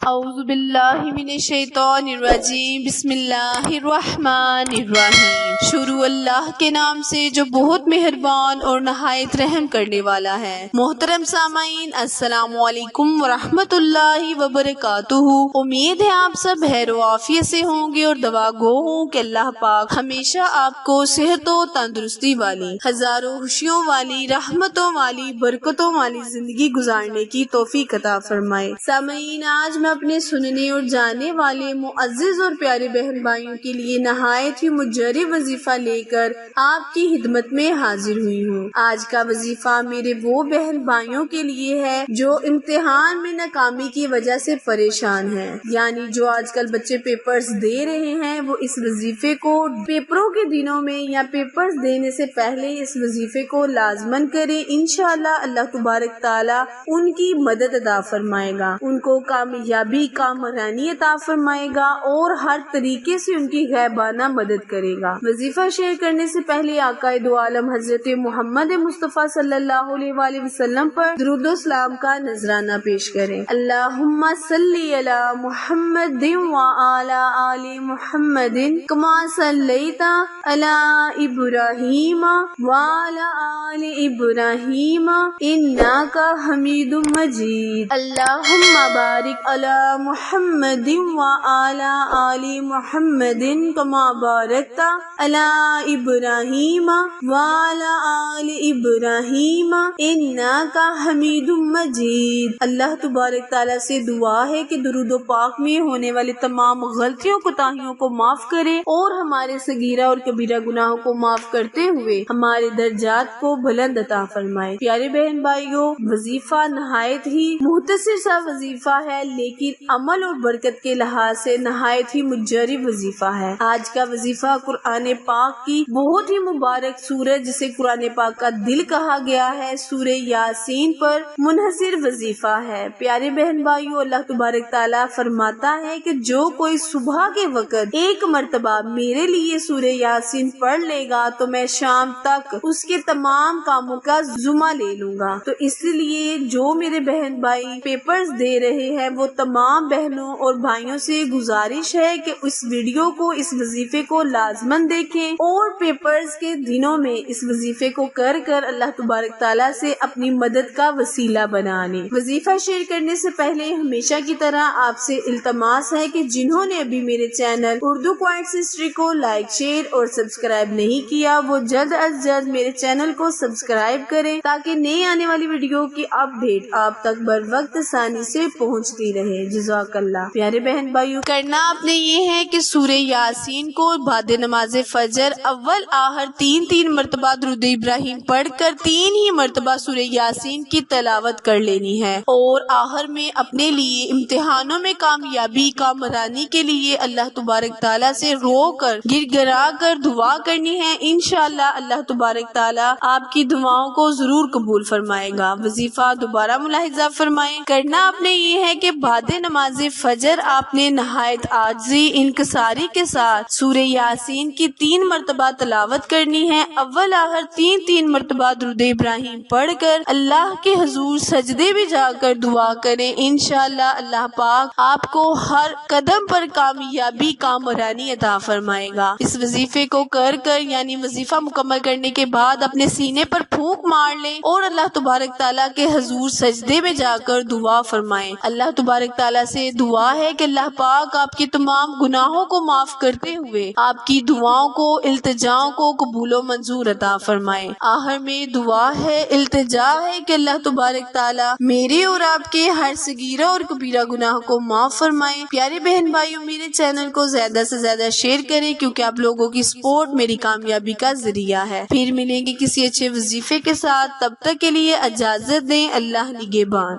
اعوذ باللہ من الشیطان الرجیم، بسم اللہ الرحمن الرحیم۔ شروع اللہ کے نام سے جو بہت مہربان اور نہایت رحم کرنے والا ہے۔ محترم سامعین، السلام علیکم ورحمۃ اللہ وبرکاتہ۔ امید ہے آپ سب خیر و عافیت سے ہوں گے اور دعا گو ہوں کہ اللہ پاک ہمیشہ آپ کو صحت و تندرستی والی، ہزاروں خوشیوں والی، رحمتوں والی، برکتوں والی زندگی گزارنے کی توفیق عطا فرمائے۔ سامعین، آج میں اپنے سننے اور جاننے والے معزز اور پیارے بہن بھائیوں کے لیے نہایت ہی مجرب وظیفہ لے کر آپ کی خدمت میں حاضر ہوئی ہوں۔ آج کا وظیفہ میرے وہ بہن بھائیوں کے لیے ہے جو امتحان میں ناکامی کی وجہ سے پریشان ہیں، یعنی جو آج کل بچے پیپرز دے رہے ہیں، وہ اس وظیفے کو پیپروں کے دنوں میں یا پیپرز دینے سے پہلے اس وظیفے کو لازمن کریں۔ انشاءاللہ اللہ تبارک تعالی ان کی مدد عطا فرمائے گا، ان کو کامیابی، کامرانی عطا فرمائے گا اور ہر طریقے سے ان کی غیبانہ مدد کرے گا۔ وظیفہ شیئر کرنے سے پہلے آقا دو عالم حضرت محمد مصطفیٰ صلی اللہ علیہ وآلہ وسلم پر درود و سلام کا نذرانہ پیش کریں۔ اللہم صلی علی محمد وعلی آل محمد کما صلیت علی ابراہیم وعلی آل ابراہیم انک حمید مجید۔ اللہم بارک علی محمد وعلی آل محمد کما بارکت علی ابراہیم وعلی آل ابراہیم انک حمید مجید۔ اللہ تبارک تعالیٰ سے دعا ہے کہ درود و پاک میں ہونے والے تمام غلطیوں کوتاہیوں کو معاف کرے اور ہمارے صغیرہ اور کبیرہ گناہوں کو معاف کرتے ہوئے ہمارے درجات کو بلند عطا فرمائے۔ پیارے بہن بھائیوں، وظیفہ نہایت ہی مختصر سا وظیفہ ہے، لیکن عمل اور برکت کے لحاظ سے نہایت ہی مجرب وظیفہ ہے۔ آج کا وظیفہ قرآن پاک کی بہت ہی مبارک سورہ، جسے قرآن پاک کا دل کہا گیا ہے، سورہ یاسین پر منحصر وظیفہ ہے۔ پیارے بہن بھائیوں، اللہ تبارک تعالیٰ فرماتا ہے کہ جو کوئی صبح کے وقت ایک مرتبہ میرے لیے سورہ یاسین پڑھ لے گا تو میں شام تک اس کے تمام کاموں کا ذمہ لے لوں گا۔ تو اس لیے جو میرے بہن بھائی پیپرز دے رہے ہیں، وہ تمام بہنوں اور بھائیوں سے گزارش ہے کہ اس ویڈیو کو، اس وظیفے کو لازمن دیکھیں اور پیپرز کے دنوں میں اس وظیفے کو کر اللہ تبارک تعالیٰ سے اپنی مدد کا وسیلہ بنا لیں۔ وظیفہ شیئر کرنے سے پہلے ہمیشہ کی طرح آپ سے التماس ہے کہ جنہوں نے ابھی میرے چینل اردو کوائٹس ہسٹری کو لائک، شیئر اور سبسکرائب نہیں کیا، وہ جلد از جلد میرے چینل کو سبسکرائب کریں تاکہ نئی آنے والی ویڈیو کی اپڈیٹ آپ تک بر وقت آسانی سے پہنچتی رہے۔ جزاک اللہ۔ پیارے بہن بھائیوں، کرنا آپ نے یہ ہے کہ سورہ یاسین کو بعد نماز فجر اول آخر تین مرتبہ درود ابراہیم پڑھ کر 3 ہی مرتبہ سورہ یاسین کی تلاوت کر لینی ہے، اور آخر میں اپنے لیے امتحانوں میں کامیابی، کامرانی کے لیے اللہ تبارک تعالیٰ سے رو کر، گر گرا کر دعا کرنی ہے۔ انشاءاللہ اللہ تبارک تعالیٰ آپ کی دعاؤں کو ضرور قبول فرمائے گا۔ وظیفہ دوبارہ ملاحظہ فرمائیں۔ کرنا آپ نے یہ ہے کہ بعد نماز فجر آپ نے نہایت عاجزی، انکساری کے ساتھ سورہ یاسین کی 3 مرتبہ تلاوت کرنی ہے۔ اول آخر 3 مرتبہ درود ابراہیم پڑھ کر اللہ کے حضور سجدے میں جا کر دعا کریں۔ انشاءاللہ اللہ پاک آپ کو ہر قدم پر کامیابی، کامرانی عطا فرمائے گا۔ اس وظیفے کو کر یعنی وظیفہ مکمل کرنے کے بعد اپنے سینے پر پھونک مار لیں اور اللہ تبارک تعالیٰ کے حضور سجدے میں جا کر دعا فرمائیں۔ اللہ تبارک تعالیٰ سے دعا ہے کہ اللہ پاک آپ کے تمام گناہوں کو معاف کرتے ہوئے آپ کی دعاؤں کو، التجاؤں کو قبول و منظور عطا فرمائیں۔ آخر میں دعا ہے، التجا ہے کہ اللہ تبارک تعالیٰ میرے اور آپ کے ہر صغیرہ اور کبیرہ گناہ کو معاف فرمائیں۔ پیارے بہن بھائیوں، میرے چینل کو زیادہ سے زیادہ شیئر کریں، کیونکہ آپ لوگوں کی سپورٹ میری کامیابی کا ذریعہ ہے۔ پھر ملیں گے کسی اچھے وظیفے کے ساتھ، تب تک کے لیے اجازت دیں۔ اللہ نگہبان۔